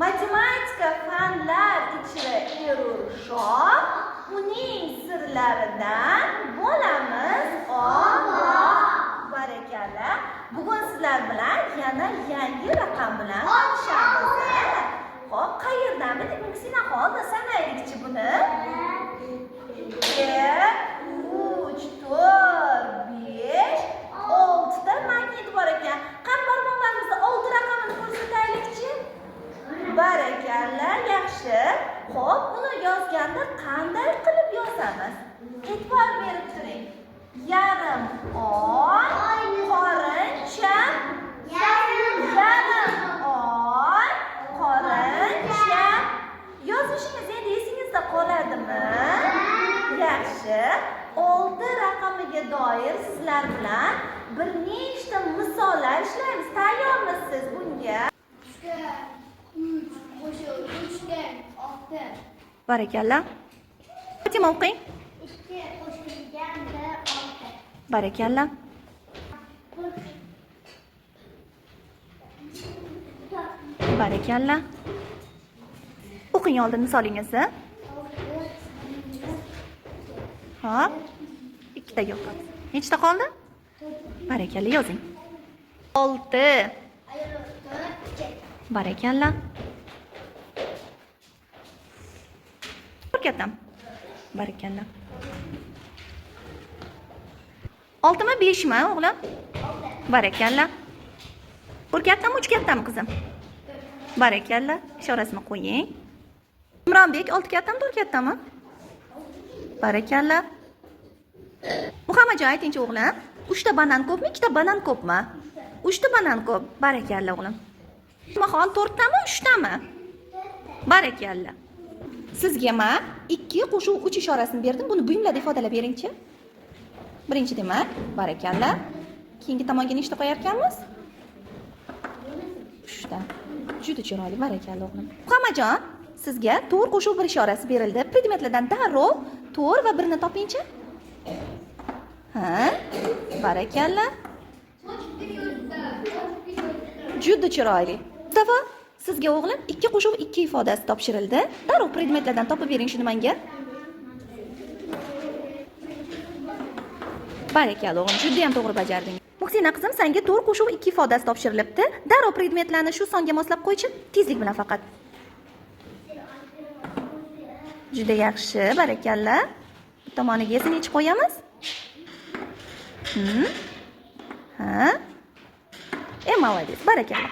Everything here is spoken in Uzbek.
Matematika fanlar ichra erur-shoh, uning sirlaridan bo'lamiz ogoh. Barakalla. Bugun sizlar bilan yana yangi raqam bilan tanishamiz. Xo'p, qayerdan bildik? Muksinaxon, sanaylikchi buni. 2, 3, 4, 5, 6 ta magnit bor ekan. Qani barmoqlarimizda 6 raqamini ko'rsataylikchi. Barakalla, yaxshi. Xo'p, buni yozganda qanday qilib yozamiz? E'tibor berib turing. Yarim oy, qorincha, yarim oy, qorincha. Yozishingiz endi esingizda qoladimi? Yaxshi. 6 raqamiga doir sizlar bilan bir nechta misollar ishlaymiz. Tayyormisiz bunga? 3 qo'shib 3dan 6. Barakalla. Fatima o'qing. 2 qo'shilganda 6. Barakalla. Barakalla. O'qing oldin misolingizni. Hop. 2 ta yo'q. Nechta qoldi? Barakalla yozing. 6. Barakalla. Katam. Barakalla. 6 mi 5 mi o'g'lim? Barakalla. Bir kattami 3 kattami qizim? Barakalla. Ishorasini qo'ying. Imronbek 6 kattami 4 kattami? Barakalla. Muhammadjon aytingchi o'g'lim, 3 ta banan ko'pmi, 2 ta banan ko'pmi? 3 ta banan ko'p. Barakalla o'g'lim. Mahol 4 tami, 3 tami? Barakalla. Sizga men 2 qo'shuv 3 ishorasini berdim. Buni buyumlarda ifodalab beringchi. Birinchi demak, barakalla. Keyingi tomonga nechta qo'yar ekanmiz? 3 ta. Juda chiroyli, barakalla o'g'lim. Muhammadjon, sizga 4 qo'shuv 1 ishorasi berildi. Predmetlardan darrov 4 va 1 ni topingchi. Ha? Barakalla. Juda chiroyli. Mustafa, sizga o'g'lim 2 qo'shuv 2 ifodasi topshirildi. Darrov predmetlardan topib bering shuni menga. Barakalla o'g'lim, juda ham to'g'ri bajarding. Muksina qizim, senga 4 qo'shuv 2 ifodasi topshirilibdi. Darrov predmetlarni shu songa moslab qo'ychi, tezlik bilan faqat. Juda yaxshi, barakalla. Bu tomoniga esa nechta qo'yamiz? Ha? Молодец, barakalla.